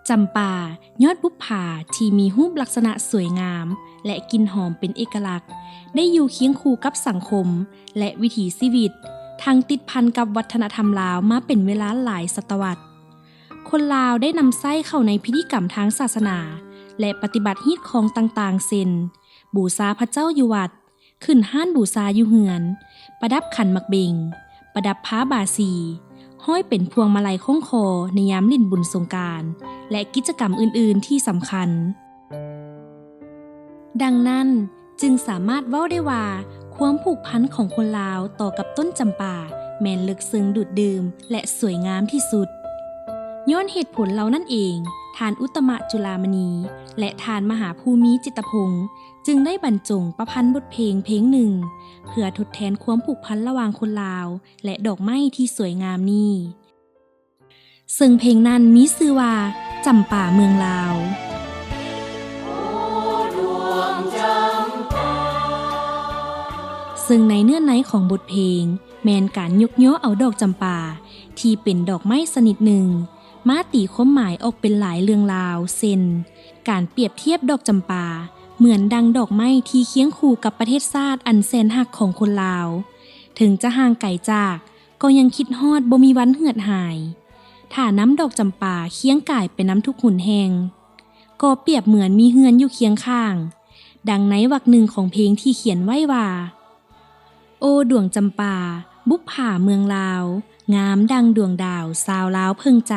จำปายอดบุปผาที่มีรูปลักษณะสวยงามและกลิ่นหอมเป็นเอกลักษณ์ได้อยู่เคียงคู่กับสังคมและวิถีชีวิตทั้งติดพันกับวัฒนธรรมลาวมาเป็นเวลาหลายศตวรรษคนลาวได้นำไส้เข้าในพิธีกรรมทางศาสนาและปฏิบัติฮีตของต่างๆเช่นบูชาพระเจ้าอยู่วัดขึ้นห้านบูชาอยู่เฮือนประดับขันหมักเบงประดับผ้าบาสีห้อยเป็นพวงมาลัยข้องคอในยามลิ่นบุญสงกรานต์และกิจกรรมอื่นๆที่สำคัญดังนั้นจึงสามารถเว้าได้ว่าความผูกพันของคนลาวต่อกับต้นจำปาแม่นลึกซึ้งดูดดื่มและสวยงามที่สุดย้อนเหตุผลเหล่านั้นเองทานอุตมะจุฬามณีและทานมหาภูมิจิตรพงษ์จึงได้บรรจงประพันธ์บทเพลงหนึ่งเพื่อทดแทนความผูกพันระหว่างคนลาวและดอกไม้ที่สวยงามนี้ซึ่งเพลงนั้นมีชื่อว่าจำป่าเมืองลาวซึ่งในเนื้อในของบทเพลงแมนการยกย่อเอาดอกจำปาที่เป็นดอกไม้ชนิดหนึ่งมาตีความหมายออกเป็นหลายเรื่องราวเช่นการเปรียบเทียบดอกจำปาเหมือนดังดอกไม้ที่เคียงคู่กับประเทศชาติอันแสนหักของคนลาวถึงจะห่างไกลจากก็ยังคิดฮอดบ่มีวันเหือดหายถ้าน้ำดอกจำปาเคียงก่ายเป็นน้ำทุกหุ่นแหงก็เปรียบเหมือนมีเฮือนอยู่เคียงข้างดังในวรรคหนึ่งของเพลงที่เขียนไว้ว่าโอ้ดวงจำปาบุปผาเมืองลาวงามดังดวงดาวสาวลาวเพิ่งใจ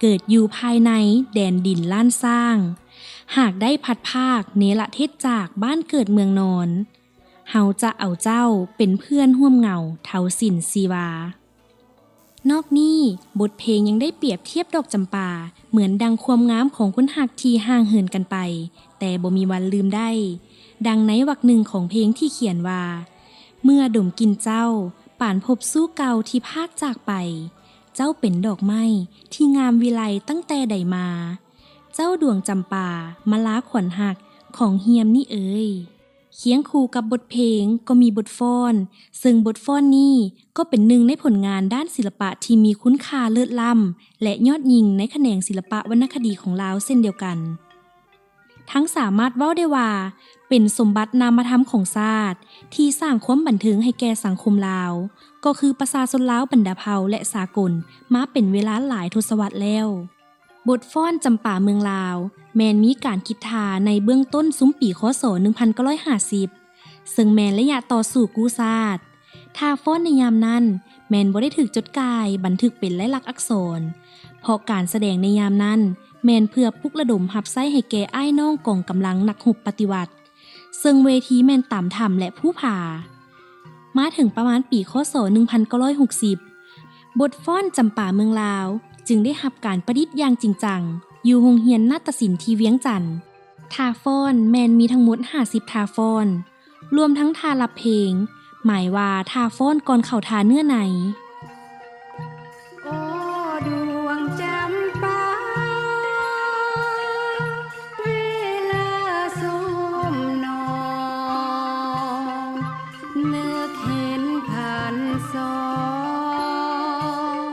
เกิดอยู่ภายในแดนดินล้านสร้างหากได้พัดภาคเนรเทศจากบ้านเกิดเมืองนอนเฮาจะเอาเจ้าเป็นเพื่อนร่วมเงาเทาสินซีวานอกนี้บทเพลงยังได้เปรียบเทียบดอกจำปาเหมือนดังความงามของคนหักที่ห่างเหินกันไปแต่บ่มีวันลืมได้ดังในวรรคหนึ่งของเพลงที่เขียนว่าเมื่อดมกินเจ้าป่านพบสู้เก่าที่พากจากไปเจ้าเป็นดอกไม้ที่งามวิไลตั้งแต่ใดมาเจ้าดวงจำปามะลาขวัญหักของเฮียมนี่เอ่ยเคียงคู่กับบทเพลงก็มีบทฟ้อนซึ่งบทฟ้อนนี้ก็เป็นหนึ่งในผลงานด้านศิลปะที่มีคุณค่าเลิศล้ำและยอดยิ่งในแขนงศิลปะวรรณคดีของลาวเช่นเดียวกันทั้งสามารถเว้าได้ว่าเป็นสมบัตินามธรรมของชาติที่สร้างความบันเทิงให้แก่สังคมลาวก็คือประชาชนลาวบรรดาเผ่าและสากลมาเป็นเวลาหลายทศวรรษแล้วบทฟ้อนจำป่าเมืองลาวแมนมีการคิดทาในเบื้องต้นซุ้มปีคศ1950ซึ่งแมนระยะต่อสู่กู้ชาติท่าฟ้อนในยามนั้นแมนบ่ได้ถูกจดกายบันทึกเป็นลายลักษณ์อักษรเพราะการแสดงในยามนั้นแมนเพื่อปลุกระดมหับไส้ให้แก่อ้ายน้องกองกำลังนักรบปฏิวัติซึ่งเวทีแมนต่ำถ่ำและผู้ผามาถึงประมาณปีคศ1960บทฟ้อนจำป่าเมืองลาวจึงได้รับการประดิษฐ์อย่างจริงจังอยู่โรงเรียนนาฏศิลป์ที่เวียงจันทน์ท่าฟ้อนแมนมีทั้งหมด50ท่าฟ้อนรวมทั้งท่ารับเพลงหมายว่าท่าฟ้อนก่อนเข้าท่าเนื้อในโอ้ดวงจำปาเวลาส้มนองนึกเห็นผ่านสอง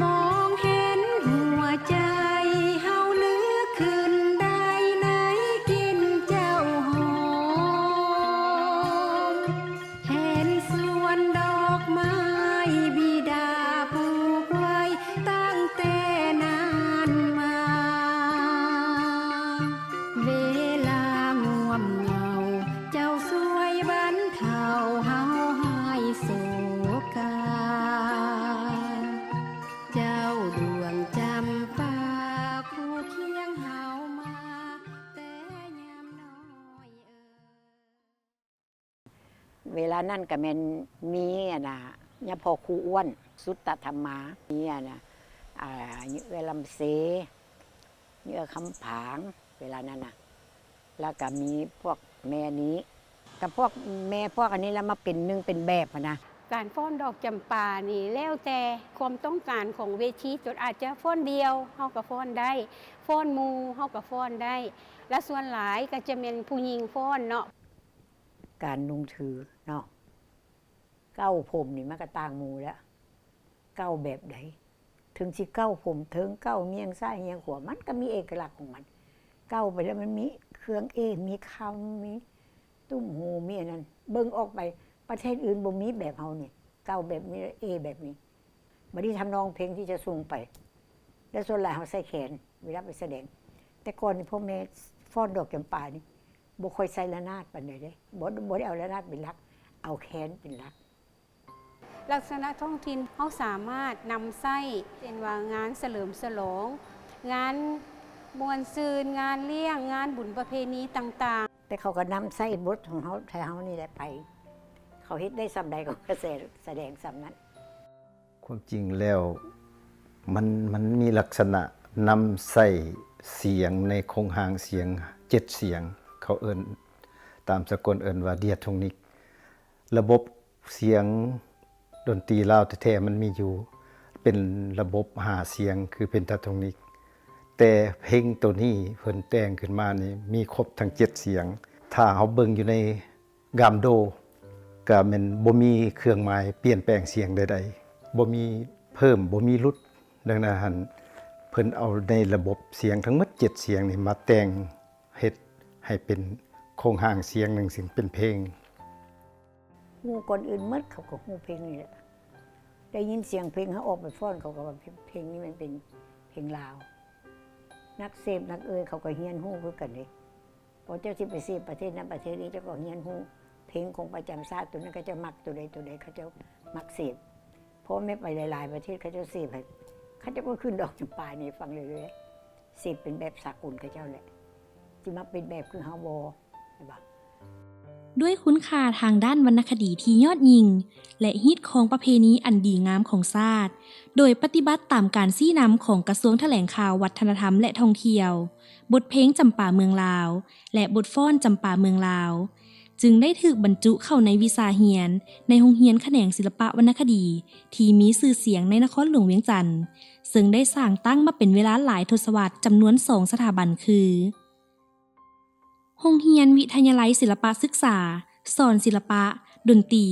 มองเห็นหัวใจเฮานึกขึ้นได้ในกินเจ้าหอมเห็นสวนดอกไม้บิดาปลูกไว้ตั้งแต่นานมาเวลาง่วมเหงาเจ้าสวยบรรเทาเฮาหายโศกาเจ้าดวงจำปาคู่เคียงเฮามาแต่ยามน้อยเวลานั่นก็แม่นมีนะยะพอครูอ้วนสุตตธรรมามีนะเยอะลำเสเยอะคำผางเวลานั้นนะแล้วก็มีพวกแม่นี้กับพวกแม่พวกอันนี้แล้วมาเป็นหนึ่งเป็นแบบนะการฟ้อนดอกจำปานี่แล้วแต่ความต้องการของเวทีจนอาจจะฟ้อนเดียวเฮาก็ฟ้อนได้ฟ้อนหมู่เฮาก็ฟ้อนได้และส่วนหลายก็จะเป็นผู้หญิงฟ้อนเนาะการนุ่งถือเนาะเก้าผมนี่มันก็ต่างหมู่แล้วเก้าแบบใด ถึงสิเก้าผมถึงเก้าเงียงซ้ายเงียงขวามันก็มีเอกลักษณ์ของมันเก้าไปแล้วมันมีเครื่องมีคำมีตุ้มหูมีอันนั้นเบิ่งออกไปประเทศอื่นบ่มีแบบเฮานี่เก้าแบบนี้แบบนี้บัดนี้ทำนองเพลงที่จะสูงไปแล้วส่วนหลายเฮาใส่แขนเวลาไปแสดงแต่ก่อนนี่พ่อแม่ฟ้อนดอกจำปานี่บ่ค่อยใส่ระนาดปานใดเด้บ่ได้เอาระนาดเป็นหลักเอาแขนเป็นหลักลักษณะท้องถิ่นเขาสามารถนำไส้เป็นว่างานเฉลิมฉลองงานมวลซืนงานเลี้ยงงานบุญประเพณีต่างๆแต่เขาก็นำไส้บทของเขาไทยเขานี่แหละไปเขาเฮ็ดได้สำใดก็แสดงสำนั้นความจริงแล้วมันมีลักษณะนำใส่เสียงในโครงหางเสียง7เสียงเขาเอิ้นตามสกลเอิ้นว่าเดียโทนิกระบบเสียงดนตรีลาวแท้ๆมันมีอยู่เป็นระบบ5เสียงคือเพนทาโทนิกแต่เพลงตัวนี้เพิ่นแต่งขึ้นมานี่มีครบทั้ง7เสียงถ้าเฮาเบิ่งอยู่ในกามโดก็แม่นบ่มีเครื่องหมายเปลี่ยนแปลงเสียงใดๆบ่มีเพิ่มบ่มีลดดังนั้นเพิ่นเอาในระบบเสียงทั้งหมด7เสียงนี่มาแต่งเฮ็ดให้เป็นโครงหางเสียงหนึ่งซึ่งเป็นเพลงฮู้ก่อนอื่นหมดเขาก็ฮู้เพลงนี่แหละได้ยินเสียงเพลงเขาออกไปฟ้อนเขาก็ว่าเพลงนี้มันเป็นเพลงลาวนักเสพนักเขาก็เฮียนฮู้คือกันเด้พอเจ้าสิไปเสพประเทศนั้นประเทศนี้เจ้าก็เฮียนฮู้เพลงของประจำชาติตัวนั้นก็จะมักตัวใดเขาจะมักเสพเพราะไม่ไปหลายๆประเทศเขาจะเสพเขาจะก็ขึ้นดอกจำปานี่ฟังเรื่อยๆเสพเป็นแบบสากลเขาเจ้าแหละสิมาเป็นแบบคือเฮาบ่ใช่ป่ะด้วยคุณค่าทางด้านวรรณคดีที่ยอดยิ่งและฮิตของประเพณีอันดีงามของชาติโดยปฏิบัติตามการชี้นำของกระทรวงแถลงข่าววัฒนธรรมและท่องเที่ยวบทเพลงจำปาเมืองลาวและบทฟ้อนจำปาเมืองลาวจึงได้ถูกบรรจุเข้าในวิชาเรียนในโรงเรียนแขนงศิลปวรรณคดีที่มีชื่อเสียงในนครหลวงเวียงจันทน์ซึ่งได้สร้างตั้งมาเป็นเวลาหลายทศวรรษจำนวน2สถาบันคือโรงเรียนวิทยาลัยศิลปศึกษาสอนศิลปะดนตรี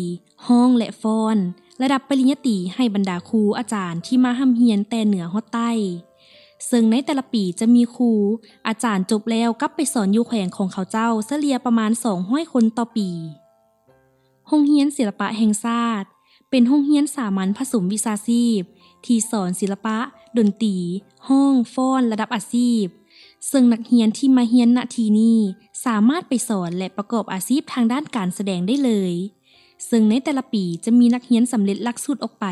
ฮ้องและฟ้อนระดับปริญญาตรีให้บรรดาครูอาจารย์ที่มาร่ำเรียนแต่เหนือฮอดใต้ซึ่งในแต่ละปีจะมีครูอาจารย์จบแล้วกลับไปสอนอยู่แขวงของเขาเจ้าเฉลี่ยประมาณ200คนต่อปีโรงเรียนศิลปะแห่งชาติเป็นโรงเรียนสามัญผสมวิชาชีพที่สอนศิลปะดนตรีฮ้องฟ้อนระดับอาชีพซึ่งนักเรียนที่มาเรียนณที่นี้สามารถไปสอนและประกอบอาชีพทางด้านการแสดงได้เลยซึ่งในแต่ละปีจะมีนักเรียนสำเร็จหลักสูตรออกไป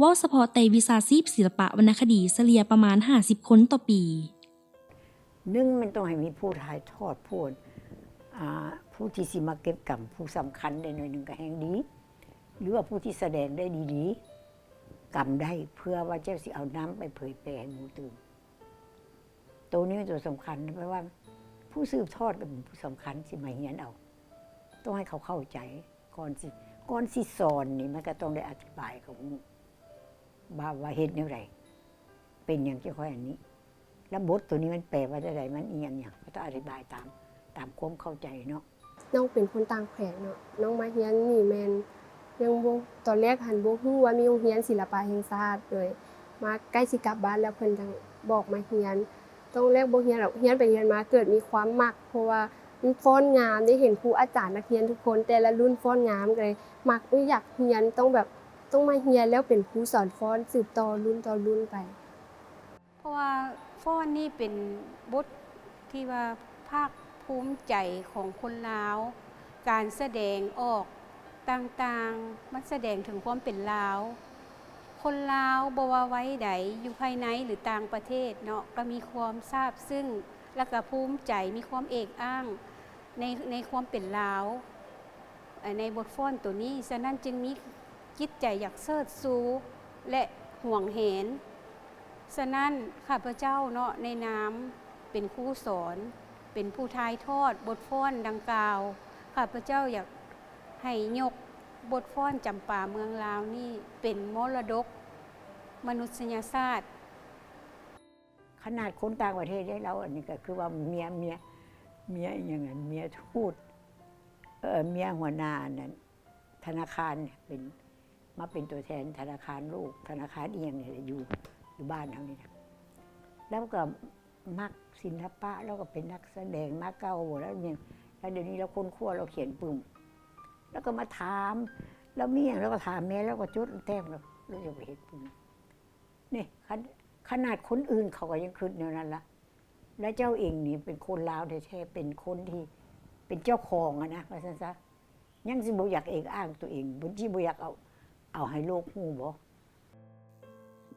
ว่าเฉพาะแต่วิชาชีพศิลปะวรรณคดีเฉลี่ยประมาณ50คนต่อปีมันต้องให้มีผู้ถ่ายทอดผู้ที่สิมาเก็บกรรมผู้สำคัญได้หน่อยหนึ่งก็แห่งดีหรือว่าผู้ที่แสดงได้ดีๆกรรมได้เพื่อว่าเจ้าสิเอาน้ำไปเผยแผ่ให้หมู่ตื่นตัวนี้เป็นตัวสำคัญเพราะว่าผู้สืบทอดก็เป็นผู้สำคัญสิมาเรียนเอาต้องให้เขาเข้าใจก่อนสิสอนนี่มันก็ต้องได้อธิบายเขาว่าเฮ็ดแนวใดเป็นอย่างที่ค่อยอันนี้แล้วบทตัวนี้มันแปลว่าได้มันอีหยังก็ต้องอธิบายตามความเข้าใจเนาะน้องเป็นคนต่างแขวงเนาะน้องมาเรียนนี่แม่นยังบ่ตอนแรกหันบ่ฮู้ว่ามีโรงเรียนศิลปะแห่งชาติเลยมาใกล้สิกลับบ้านแล้วเพิ่นจังบอกมาเรียนต้องแรกบ่เรียนหรอกเรียนไปเรียนมาเกิดมีความมักเพราะว่ามันฟ้อนงามได้เห็นครูอาจารย์นักเรียนทุกคนแต่ละรุ่นฟ้อนงามก็เลยมักอยากเรียนต้องมาเรียนแล้วเป็นครูสอนฟ้อนสืบต่อรุ่นต่อรุ่นไปเพราะว่าฟ้อนนี่เป็นบทที่ว่าภาคภูมิใจของคนลาวการแสดงออกต่างๆมันแสดงถึงความเป็นลาวคนลาวบ่ว่าไว้ใดอยู่ภายในหรือต่างประเทศเนาะก็มีความซาบซึ้งและก็ภูมิใจมีความเอกอ้างในความเป็นลาวในบทฟ้อนตัวนี้ฉะนั้นจึงมีจิตใจอยากเชิดชูและห่วงเห็นฉะนั้นข้าพเจ้าเนาะในนามเป็นครูสอนเป็นผู้ถ่ายทอดบทฟ้อนดังกล่าวข้าพเจ้าอยากให้ยกบทฟ้อนจำปาเมืองลาวนี่เป็นมรดกมนุษยชาติขนาดคนต่างประเทศได้เราอันนี้ก็คือว่าเมียอย่างนั้นเมียทูตเมียหัวหน้านั้นธนาคารเป็นมาเป็นตัวแทนธนาคารลูกธนาคารเอียงเนี่ยอยู่ อยู่บ้านเฮานี่นะแล้วก็มักศิลปะแล้วก็เป็นนักแสดงมาเก่าแล้วเนี่ยแล้วเดี๋ยวนี้เราค้นคว้าเราเขียนปึ้มแล้วก็มาถามแล้วมีอย่างแล้วก็ถามแม่แล้วก็จดแต้มเราจะไปเห็นปึ้มนี่ขนาดคนอื่นเขาก็ยังคิดแนวนั้นละและเจ้าเองนี่เป็นคนลาวแท้ๆเป็นคนที่เป็นเจ้าของอะนะว่าซั่นซะยังสิบ่อยากเอกอ้างตัวเองบ่ที่บ่อยากเอาให้โลกฮู้บ่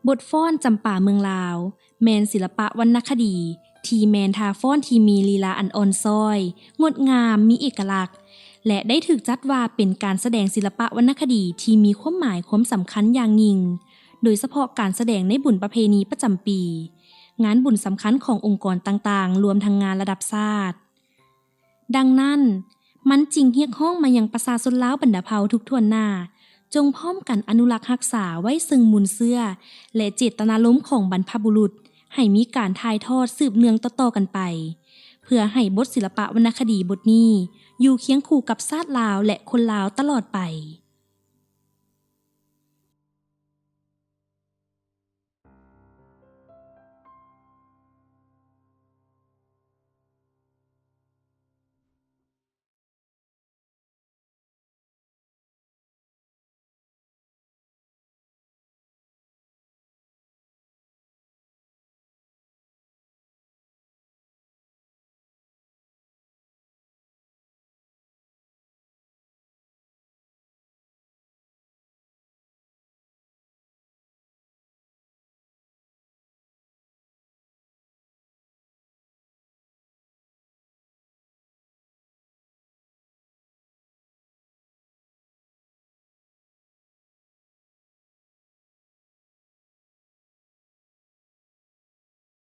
บทฟ้อนจำป่าเมืองลาวแมนศิลปะวรรณคดีที่แมนทาฟ้อนที่มีลีลาอันอ่อนซ้อยงดงามมีเอกลักษณ์และได้ถูกจัดว่าเป็นการแสดงศิลปะวรรณคดีที่มีความหมายความสำคัญอย่างยิ่งโดยเฉพาะการแสดงในบุญประเพณีประจำปีงานบุญสำคัญขององค์กรต่างๆรวมทั้งงานระดับชาติดังนั้นมันจึงเรียกร้องมายังประชาชนลาวบรรดาเผ่าทุกทั่วหน้าจงพร้อมกันอนุรักษ์รักษาไว้ซึ่งมูลเสื้อและเจตนารมณ์ของบรรพบุรุษให้มีการถ่ายทอดสืบเนื่องต่อๆกันไปเพื่อให้บทศิลปะวรรณคดีบทนี้อยู่เคียงคู่กับชาติลาวและคนลาวตลอดไป